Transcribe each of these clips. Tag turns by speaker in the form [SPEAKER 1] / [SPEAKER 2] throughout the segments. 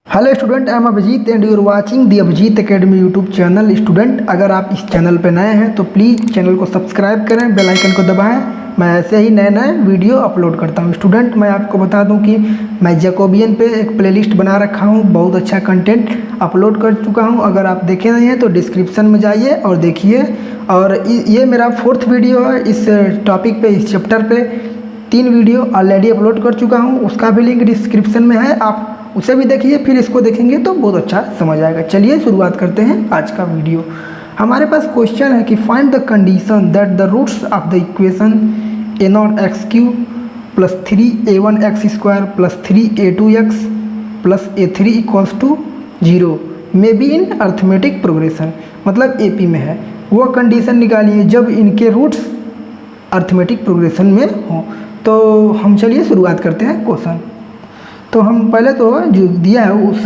[SPEAKER 1] Hello student, I am Abhijeet and you are watching the Abhijeet academy YouTube channel. Student, अगर आप इस channel पर नए हैं तो प्लीज़ चैनल को सब्सक्राइब करें, बेल आइकन को दबाएं। मैं ऐसे ही नए नए वीडियो अपलोड करता हूं। स्टूडेंट, मैं आपको बता दूं कि मैं जैकोबियन पे एक प्लेलिस्ट बना रखा हूं, बहुत अच्छा कंटेंट अपलोड कर चुका हूं। अगर आप देखे नहीं हैं तो डिस्क्रिप्शन में जाइए और देखिए। और ये मेरा 4th वीडियो है इस टॉपिक पे, इस चैप्टर पे। 3 वीडियो ऑलरेडी अपलोड कर चुका हूँ, उसका भी लिंक डिस्क्रिप्शन में है, आप उसे भी देखिए, फिर इसको देखेंगे तो बहुत अच्छा समझ आएगा। चलिए शुरुआत करते हैं आज का वीडियो। हमारे पास क्वेश्चन है कि find the condition that the roots of the equation a0x³ + 3a1x² + 3a2x + a3 = 0 may be in arithmetic progression, मतलब एपी में है। वो कंडीशन निकालिए जब इनके रूट्स अर्थमेटिक प्रोग्रेशन में हो। तो हम चलिए शुरुआत करते हैं क्वेश्चन। तो हम पहले तो जो दिया है उस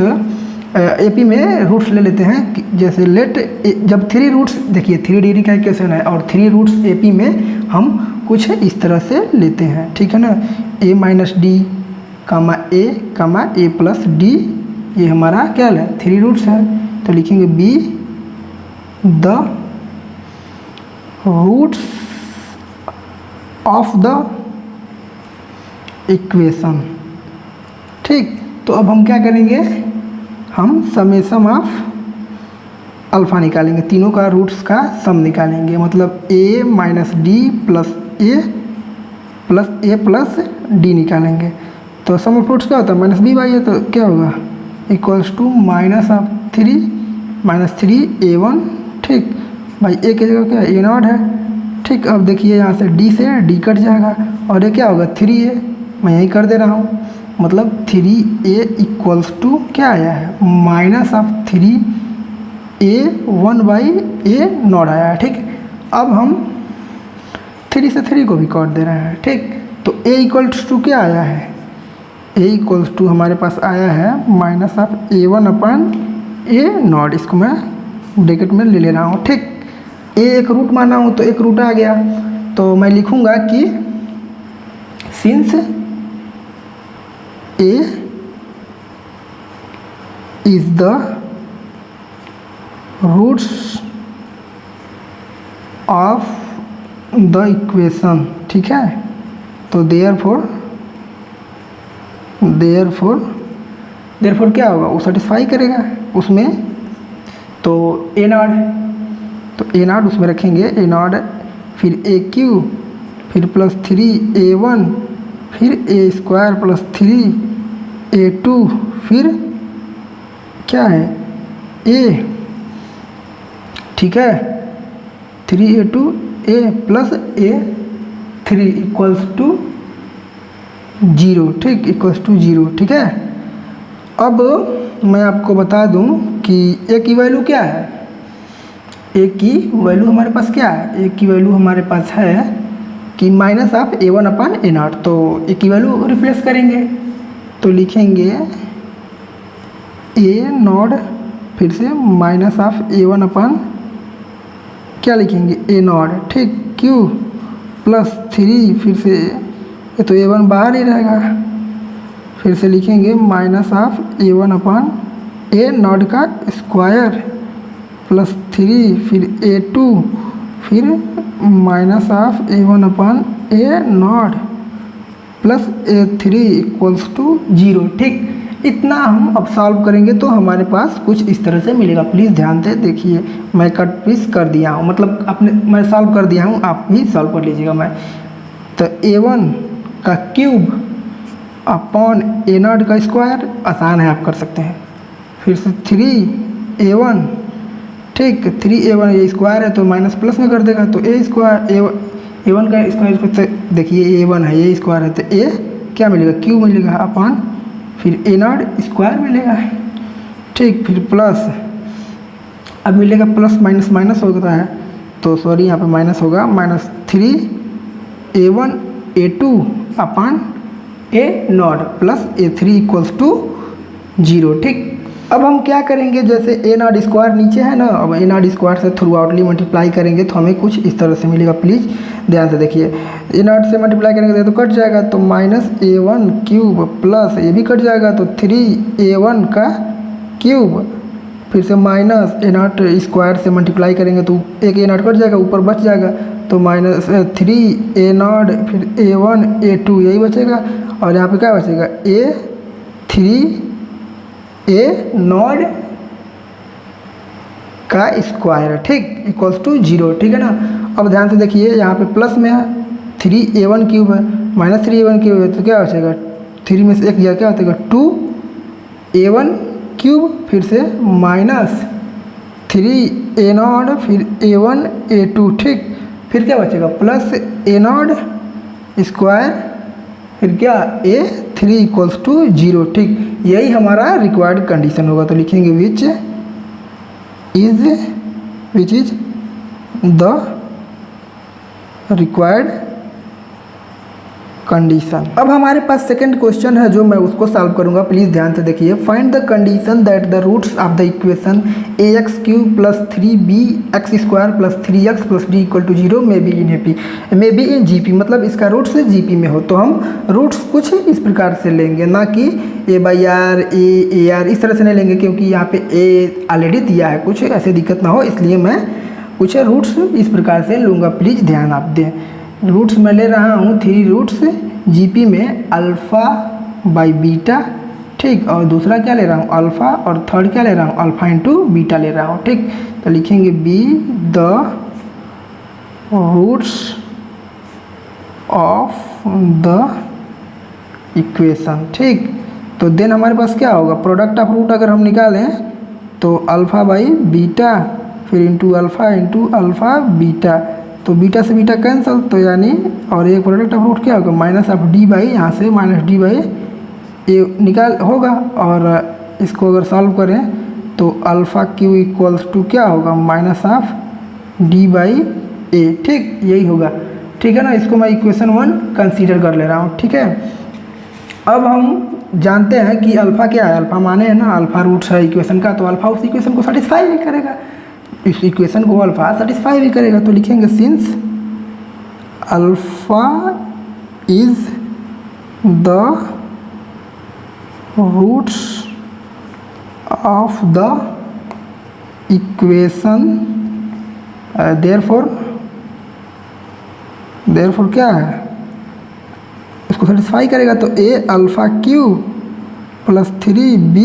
[SPEAKER 1] एपी में रूट्स ले लेते हैं। जैसे लेट जब 3 रूट्स, देखिए 3 डिग्री का इक्वेशन है और 3 रूट्स एपी में हम कुछ इस तरह से लेते हैं, ठीक है ना। a - d, a + d, ये हमारा क्या है, 3 रूट्स है। तो लिखेंगे be the roots of the equation, ठीक। तो अब हम क्या करेंगे, हम समेशन ऑफ अल्फ़ा निकालेंगे, तीनों का रूट्स का सम निकालेंगे। मतलब a - d + a + d निकालेंगे। तो सम ऑफ रूट्स क्या होता है, -b/a है, तो क्या होगा = -3a1, ठीक। भाई a की जगह क्या a0 है, ठीक। अब देखिए यहाँ से d से d कट जाएगा और ये क्या होगा 3a, मैं यही कर दे रहा हूँ। मतलब 3a = क्या आया है, -3a1/a0 आया है, ठीक। अब हम 3 से 3 को भी काट दे रहे हैं, ठीक। तो a = क्या आया है, a = हमारे पास आया है -a1/a0। इसको मैं ब्रैकेट में ले रहा हूँ, ठीक। a एक रूट माना हूँ तो एक रूट आ गया। तो मैं लिखूँगा कि since a is the roots of the equation, ठीक है। तो therefore क्या होगा, वो सेटिस्फाई करेगा उसमें। तो a0, तो a0 उसमें रखेंगे, a0 फिर a3 फिर +3a1 फिर a² + 3a2 फिर क्या है a, ठीक है। 3a2 a + a3 = 0, ठीक, =0, ठीक है। अब मैं आपको बता दूं कि a की वैल्यू क्या है। a की वैल्यू हमारे पास क्या है, a की वैल्यू हमारे पास है कि -a1/a0। तो a की वैल्यू रिप्लेस करेंगे तो लिखेंगे a0 फिर से -a1/ क्या लिखेंगे a0, ठीक, q +3 फिर से, ये तो a1 बाहर ही रहेगा, फिर से लिखेंगे -a1/a0 का स्क्वायर +3 फिर a2 फिर -a1/a0 + a3 = 0, ठीक। इतना हम अब सॉल्व करेंगे तो हमारे पास कुछ इस तरह से मिलेगा। प्लीज़ ध्यान से देखिए, मैं कट पीस कर दिया हूँ, मतलब मैं सॉल्व कर दिया हूँ, आप भी सॉल्व कर लीजिएगा। मैं तो a1 का क्यूब अपॉन a0 का स्क्वायर, आसान है, आप कर सकते हैं। फिर से 3a1, ठीक, 3a1 ये स्क्वायर है तो माइनस प्लस में कर देगा, तो a² a1 का स्क्वायर, देखिए a1 है, ये स्क्वायर है तो a क्या मिलेगा, क्यूब मिलेगा अपॉन फिर a0 स्क्वायर मिलेगा, ठीक। फिर प्लस, अब मिलेगा प्लस माइनस माइनस होता है, तो सॉरी यहाँ पे माइनस होगा, -3a1 a2 upon a0 + a3 = 0, ठीक। अब हम क्या करेंगे, जैसे ए नॉट स्क्वायर नीचे है ना, अब ए नॉट स्क्वायर से थ्रू आउटली मल्टीप्लाई करेंगे तो हमें कुछ इस तरह से मिलेगा। प्लीज़ ध्यान से देखिए, ए नॉट से मल्टीप्लाई करेंगे तो कट जाएगा, तो माइनस A1 क्यूब प्लस ये भी कट जाएगा तो 3A1 का क्यूब, फिर से माइनस ए नॉट स्क्वायर से मल्टीप्लाई करेंगे तो एक ए नॉट कट जाएगा, ऊपर बच जाएगा तो माइनस 3A0 फिर A1 A2 यही बचेगा, और यहाँ पे क्या बचेगा A3A0 का स्क्वायर, ठीक, इक्वल्स टू 0, ठीक है ना। अब ध्यान से देखिए, यहाँ पे प्लस में है 3A1 क्यूब है, माइनस 3A1 क्यूब है तो क्या बचेगा, 3 में से एक गया क्या होगा 2A1 क्यूब, फिर से माइनस 3A0 फिर A1 A2, ठीक, फिर क्या बचेगा प्लस A0 स्क्वायर फिर क्या A3 इक्वल्स टू 0, ठीक, यही हमारा रिक्वायर्ड कंडीशन होगा। तो लिखेंगे which is the required condition. अब हमारे पास सेकंड क्वेश्चन है जो मैं उसको सॉल्व करूंगा। प्लीज़ ध्यान से देखिए, find the condition that the roots of the equation ax cube plus 3bx square plus 3x plus d equal to 0 may be in AP, may be in GP, मतलब इसका रूट्स GP में हो। तो हम roots कुछ इस प्रकार से लेंगे, ना कि a/r a/r इस तरह से नहीं लेंगे, क्योंकि यहाँ पे a ऑलरेडी दिया है, कुछ ऐसे दिक्कत ना हो, इसलिए मैं कुछ रूट्स इस प्रकार से लूँगा। प्लीज़ ध्यान आप दें, रूट्स मैं ले रहा हूँ 3 रूट्स GP में अल्फ़ा बाई बीटा, ठीक, और दूसरा क्या ले रहा हूँ अल्फ़ा, और थर्ड क्या ले रहा हूँ अल्फ़ा इंटू बीटा ले रहा हूँ, ठीक। तो लिखेंगे be the roots of the equation, ठीक। तो देन हमारे पास क्या होगा, प्रोडक्ट ऑफ रूट अगर हम निकालें तो अल्फ़ा बाई बीटा फिर इंटू अल्फ़ा बीटा, तो बीटा से बीटा कैंसिल, तो यानी और एक प्रोडक्ट ऑफ रूट क्या होगा माइनस ऑफ डी बाई, यहाँ से माइनस डी बाई ए निकाल होगा, और इसको अगर सॉल्व करें तो अल्फ़ा क्यू इक्वल्स टू क्या होगा minus of d by a, ठीक, यही होगा, ठीक है ना। इसको मैं इक्वेशन 1 कंसीडर कर ले रहा हूँ, ठीक है। अब हम जानते हैं कि अल्फ़ा क्या है, अल्फ़ा माने है ना अल्फ़ा रूट्स है इक्वेशन का, तो अल्फ़ा उस इक्वेशन को सेटिस्फाई भी करेगा, इस इक्वेशन को अल्फ़ा सेटिस्फाई भी करेगा। तो लिखेंगे since alpha is the roots of the equation, therefore क्या है, इसको सेटिस्फाई करेगा, तो a alpha cube plus 3b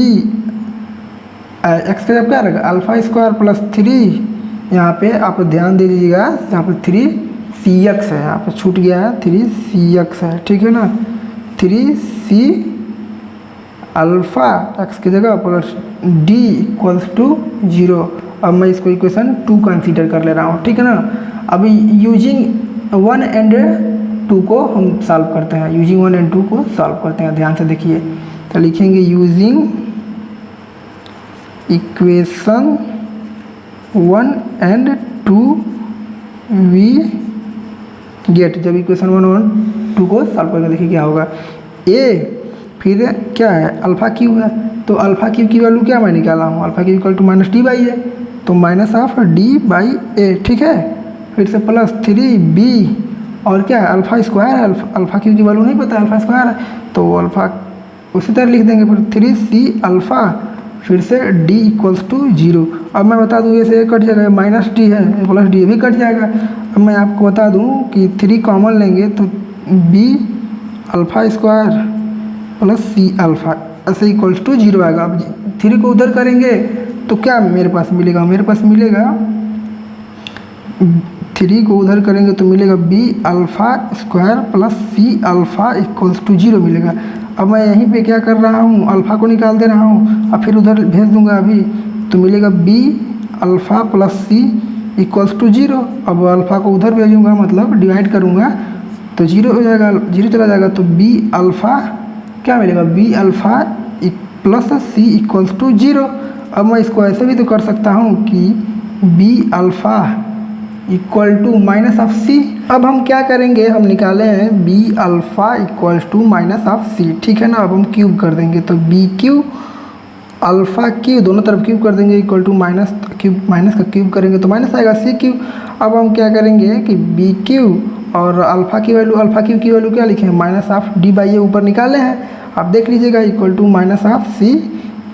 [SPEAKER 1] x का जब क्या रहेगा अल्फ़ा स्क्वायर प्लस 3, यहाँ पे आप ध्यान दे दीजिएगा, यहाँ पे 3cx है, यहाँ पे छूट गया है 3cx है, ठीक है ना, 3c अल्फ़ा एक्स की जगह प्लस d इक्वल्स टू 0। अब मैं इसको इक्वेशन 2 कंसीडर कर ले रहा हूँ, ठीक है ना। अभी यूजिंग 1 एंड 2 को हम सॉल्व करते हैं, यूजिंग 1 एंड 2 को सॉल्व करते हैं, ध्यान से देखिए। तो लिखेंगे using equation 1 and 2 we get, जब इक्वेशन 1 और 2 को सॉल्व करके देखिए क्या होगा, ए फिर क्या है अल्फ़ा क्यू है, तो अल्फ़ा क्यू की वैल्यू क्या मैं निकाला हूँ alpha cube equal to minus d by a, तो minus of d by a, ठीक है, फिर से प्लस 3b और क्या है अल्फ़ा स्क्वायर है, अल्फ़ा क्यू की वैल्यू नहीं पता अल्फ़ा स्क्वायर है, तो अल्फ़ा उसी तरह लिख देंगे, फिर 3c अल्फ़ा फिर से d इक्वल्स टू 0। अब मैं बता दूँ ये से कट जाएगा, माइनस डी है प्लस डी भी कट जाएगा। अब मैं आपको बता दूँ कि 3 कॉमन लेंगे तो b alpha square plus c alpha ऐसे इक्वल्स टू 0 आएगा। अब 3 को उधर करेंगे तो क्या मेरे पास मिलेगा, मेरे पास मिलेगा 3 को उधर करेंगे तो मिलेगा b alpha square plus c alpha equals to 0 मिलेगा। अब मैं यहीं पे क्या कर रहा हूँ अल्फ़ा को निकाल दे रहा हूँ, अब फिर उधर भेज दूंगा अभी, तो मिलेगा b alpha plus c equals to 0। अब अल्फ़ा को उधर भेजूँगा मतलब डिवाइड करूँगा तो 0 हो जाएगा, 0 चला जाएगा, तो b अल्फ़ा क्या मिलेगा b alpha plus c equals to 0। अब मैं इसको ऐसे भी तो कर सकता हूँ कि b alpha equal to minus of c. अब हम क्या करेंगे, हम निकाले हैं b alpha equals to minus of c, ठीक है ना। अब हम क्यूब कर देंगे तो b क्यू अल्फ़ा क्यूब दोनों तरफ क्यूब कर देंगे equal to minus cube, minus का क्यूब करेंगे तो माइनस आएगा सी क्यूब। अब हम क्या करेंगे कि बी क्यूब और अल्फ़ा की वैल्यू, अल्फ़ा क्यूब की वैल्यू क्या लिखे हैं, minus of d by a ऊपर निकाले हैं, आप देख लीजिएगा equal to minus of c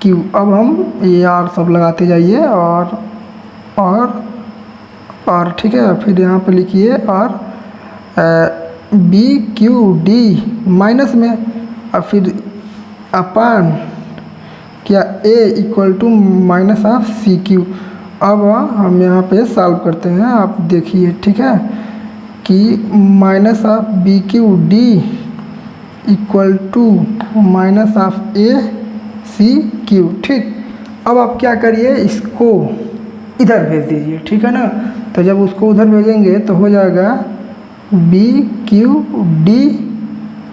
[SPEAKER 1] cube. अब हम ये आर सब लगाते जाइए और ठीक है, फिर यहाँ पे लिखिए और बी क्यू डी माइनस में और फिर अपान क्या a equal to minus of c cube. अब हम यहाँ पे सॉल्व करते हैं, आप देखिए ठीक है कि minus of b cube d equal to minus of a c cube. ठीक, अब आप क्या करिए, इसको इधर भेज दीजिए, ठीक है ना। तो जब उसको उधर भेजेंगे तो हो जाएगा बी क्यू डी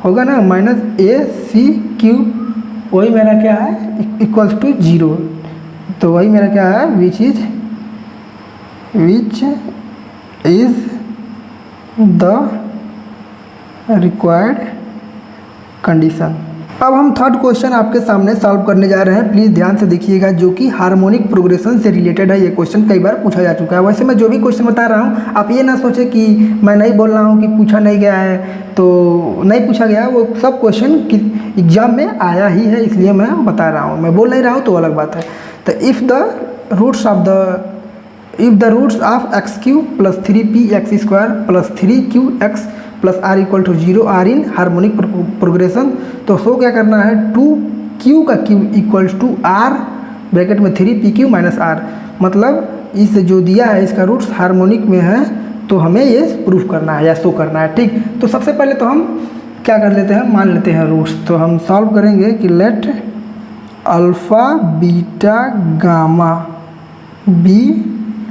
[SPEAKER 1] होगा ना माइनस ए सी क्यू, वही मेरा क्या है इक्वल्स टू 0। तो वही मेरा क्या है which is the required condition. अब हम थर्ड क्वेश्चन आपके सामने सॉल्व करने जा रहे हैं, प्लीज़ ध्यान से देखिएगा, जो कि हार्मोनिक प्रोग्रेशन से रिलेटेड है। ये क्वेश्चन कई बार पूछा जा चुका है। वैसे मैं जो भी क्वेश्चन बता रहा हूँ आप ये ना सोचें कि मैं नहीं बोल रहा हूँ कि पूछा नहीं गया है, तो नहीं पूछा गया, वो सब क्वेश्चन एग्जाम में आया ही है, इसलिए मैं बता रहा हूँ। मैं बोल नहीं रहा हूँ तो अलग बात है। तो if the roots of x cube प्लस 3p x square plus 3q x plus r equal to 0 are in harmonic progression, तो सो क्या करना है 2q का q equals to r bracket में 3pq माइनस आर। मतलब इस जो दिया है इसका रूट्स हार्मोनिक में है, तो हमें ये प्रूफ करना है या शो करना है। ठीक, तो सबसे पहले तो हम क्या कर लेते हैं, मान लेते हैं रूट्स। तो हम सॉल्व करेंगे कि let alpha beta gamma be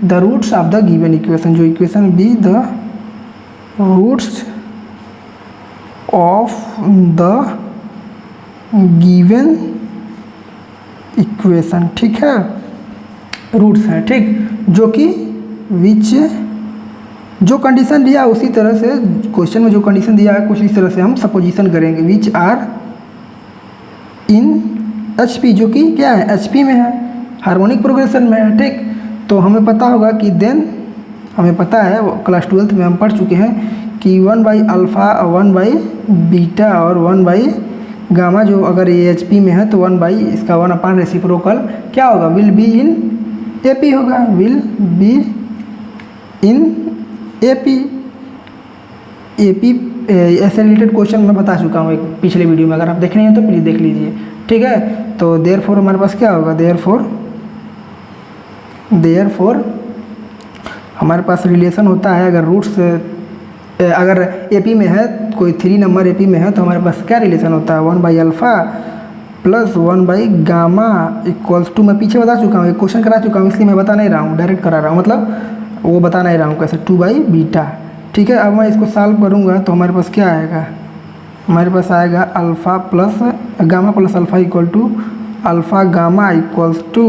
[SPEAKER 1] the roots of the given equation, जो equation be the roots of the given equation. ठीक है, रूट्स हैं, ठीक, जो कि विच जो कंडीशन दिया है उसी तरह से क्वेश्चन में जो कंडीशन दिया है कुछ इस तरह से हम सपोजिशन करेंगे, which are in H P, जो कि क्या है एच पी में है, हार्मोनिक प्रोग्रेशन में है। ठीक, तो हमें पता होगा कि देन हमें पता है क्लास 12th में हम पढ़ चुके हैं कि 1 बाई अल्फ़ा 1 बाई बीटा और 1 बाई गामा, जो अगर ये एच पी में है तो 1 बाई इसका 1 अपान रेसिप्रोकल क्या होगा, will be in A P होगा, will be in A P ऐसे रिलेटेड क्वेश्चन मैं बता चुका हूँ एक पिछले वीडियो में, अगर आप देख रहे हैं तो प्लीज़ देख लीजिए। ठीक है, तो देयरफॉर हमारे पास क्या होगा, देयरफॉर हमारे पास रिलेशन होता है, अगर रूट्स अगर एपी में है, कोई 3 नंबर एपी में है, तो हमारे पास क्या रिलेशन होता है 1 by alpha plus 1 by gamma equals to, मैं पीछे बता चुका हूँ, एक क्वेश्चन करा चुका हूँ, इसलिए मैं बता नहीं रहा हूँ, डायरेक्ट करा रहा हूँ, मतलब वो बता नहीं रहा हूँ कैसे, 2 बाई बीटा। ठीक है, अब मैं इसको सॉल्व करूँगा तो हमारे पास क्या आएगा, हमारे पास आएगा alpha plus gamma plus alpha equal to alpha gamma equals to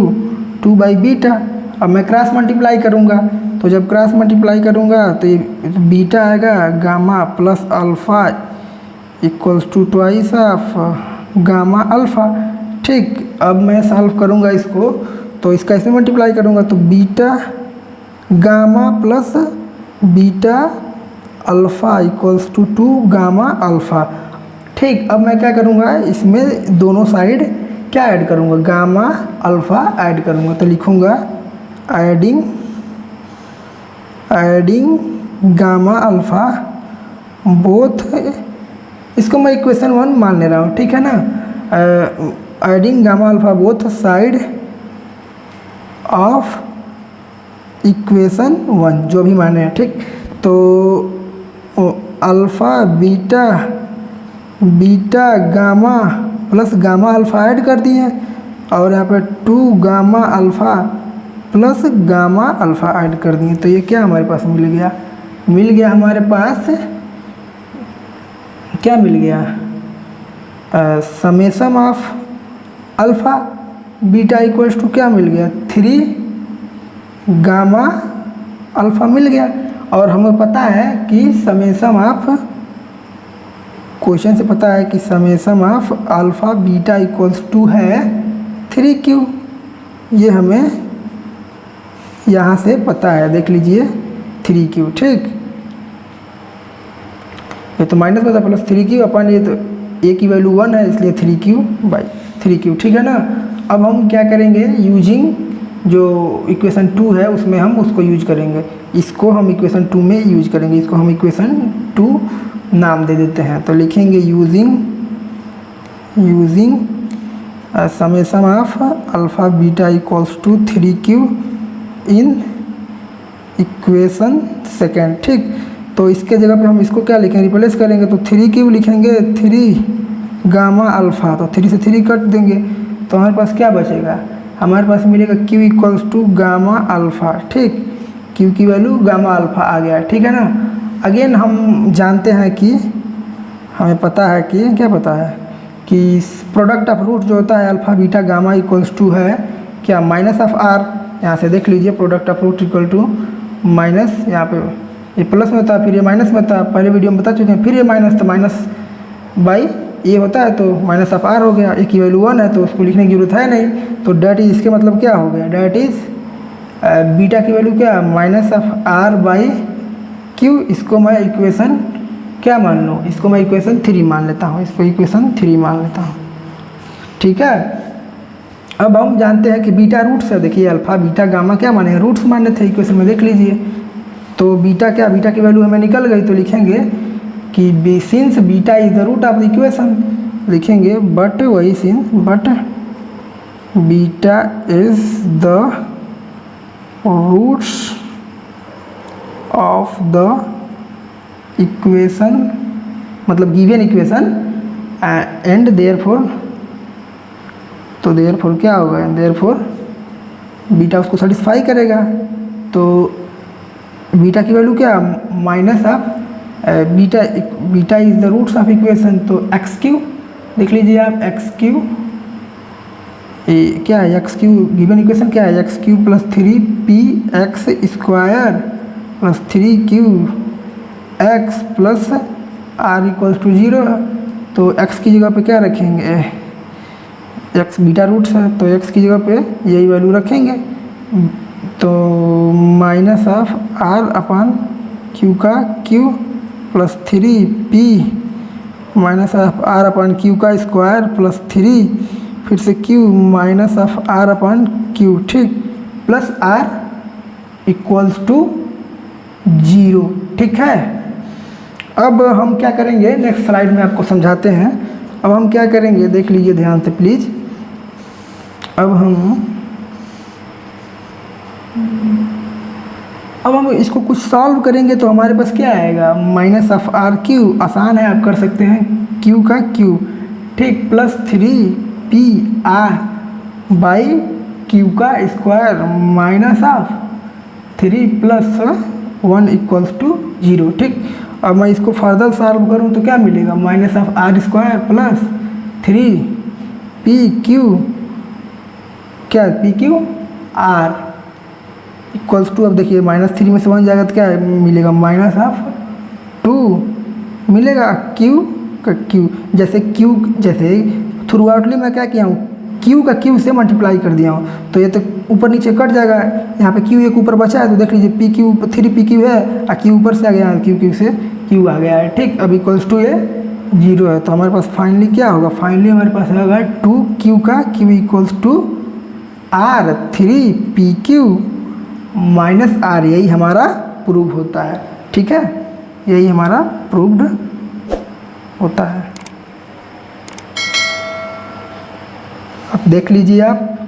[SPEAKER 1] 2 by beta. अब मैं क्रॉस मल्टीप्लाई करूँगा, तो जब क्रॉस मल्टीप्लाई करूँगा तो ये बीटा आएगा gamma plus alpha equals to twice of gamma alpha. ठीक, अब मैं सॉल्व करूँगा इसको, तो इसका ऐसे मल्टीप्लाई करूँगा तो beta gamma plus beta alpha equals to 2 gamma alpha. ठीक, अब मैं क्या करूँगा, इसमें दोनों साइड क्या ऐड करूँगा, गामा अल्फ़ा ऐड करूँगा, तो लिखूँगा एडिंग गामा अल्फ़ा बोथ, इसको मैं इक्वेशन 1 मान ले रहा हूँ। ठीक है ना, adding gamma alpha both side of equation 1, जो भी माने हैं। ठीक, तो alpha beta gamma plus gamma alpha add कर दिए, और यहाँ पे 2 gamma alpha plus gamma alpha add कर दिए, तो ये क्या हमारे पास मिल गया हमारे पास क्या मिल गया, summation of alpha beta equals to क्या मिल गया 3 गामा अल्फ़ा मिल गया। और हमें पता है कि समेशन ऑफ, क्वेश्चन से पता है कि summation of alpha beta equals to है 3Q, ये हमें यहाँ से पता है, देख लीजिए 3Q। ठीक, ये तो माइनस में था, प्लस 3Q अपन, ये तो a की वैल्यू 1 है इसलिए 3Q/3Q। ठीक है ना। अब हम क्या करेंगे, यूजिंग जो इक्वेशन 2 है उसमें हम उसको यूज करेंगे, इसको हम इक्वेशन 2 में यूज करेंगे, इसको हम इक्वेशन 2 नाम दे देते हैं। तो लिखेंगे using summation of alpha beta equals to 3Q in equation second. ठीक, तो इसके जगह पे हम इसको क्या लिखेंगे, रिप्लेस करेंगे, तो 3Q लिखेंगे 3 गामा अल्फ़ा, तो 3 से 3 कट देंगे, तो हमारे पास क्या बचेगा, हमारे पास मिलेगा Q equals to gamma alpha. ठीक, Q की वैल्यू गामा अल्फ़ा आ गया। ठीक है ना। अगेन हम जानते हैं कि हमें पता है कि क्या पता है कि प्रोडक्ट ऑफ रूट जो होता है alpha beta gamma equals to है क्या, माइनस ऑफ आर। यहाँ से देख लीजिए product of root equal to minus, यहाँ पे ये प्लस में था फिर ये माइनस में था, पहले वीडियो में बता चुके हैं, फिर ये माइनस, तो माइनस बाई ये होता है तो माइनस ऑफ आर हो गया। ए की वैल्यू 1 है तो उसको लिखने की जरूरत है नहीं, तो डेट इज, इसके मतलब क्या हो गया, डेट इज बीटा की वैल्यू क्या, minus of r by q. इसको मैं इक्वेशन क्या मान लूँ, इसको मैं इक्वेशन 3 मान लेता हूँ, इसको इक्वेशन 3 मान लेता हूँ। ठीक है। अब हम जानते हैं कि बीटा रूट्स है, देखिए अल्फ़ा बीटा गामा क्या माने हैं, रूट्स माने थे इक्वेशन में, देख लीजिए। तो बीटा क्या, बीटा की वैल्यू हमें निकल गई, तो लिखेंगे कि since beta is the root of the equation, लिखेंगे बट वही since but beta is the roots of the equation, मतलब गिवन इक्वेशन, एंड देयरफॉर, तो देयरफॉर क्या होगा, देयरफॉर बीटा उसको सेटिस्फाई करेगा। तो बीटा की वैल्यू क्या, minus of beta is the roots of equation, तो XQ देख लीजिए आप, XQ क्या है, XQ गिवन इक्वेशन क्या है, XQ plus 3PX square plus 3QX plus R equals to 0। तो x की जगह पे क्या रखेंगे, x बीटा रूट्स है तो x की जगह पे यही वैल्यू रखेंगे, तो minus of R upon Q का Q plus 3P minus of R upon Q का स्क्वायर प्लस 3 फिर से Q minus of R upon Q। ठीक, प्लस R इक्वल्स टू 0। ठीक है। अब हम क्या करेंगे, नेक्स्ट स्लाइड में आपको समझाते हैं। अब हम क्या करेंगे, देख लीजिए ध्यान से प्लीज़। अब हम इसको कुछ सॉल्व करेंगे तो हमारे पास क्या आएगा, माइनस ऑफ आर क्यू, आसान है आप कर सकते हैं, क्यू का क्यू। ठीक, प्लस 3PR बाई क्यू का square minus of 3 plus 1 equals to 0। ठीक, अब मैं इसको फर्दर सॉल्व करूं तो क्या मिलेगा, minus of r square plus 3PQ क्या, PQ R इक्वल्स टू, अब देखिए माइनस 3 में से 1 जाएगा तो क्या मिलेगा, माइनस ऑफ 2 मिलेगा Q का Q। जैसे Q, जैसे थ्रू आउटली मैं क्या किया हूँ, Q का Q से मल्टीप्लाई कर दिया हूँ, तो ये तो ऊपर नीचे कट जाएगा, यहाँ पे Q एक ऊपर बचा है तो देख लीजिए PQ 3PQ है और Q ऊपर से आ गया, Q से Q आ गया है। ठीक, अब इक्वल्स टू ये 0 है, तो हमारे पास फाइनली क्या होगा, फाइनली हमारे पास होगा 2Q का Q equals to R 3PQ माइनस R, यही हमारा प्रूव होता है। ठीक है, यही हमारा प्रूव्ड होता है। अब देख लीजिए आप।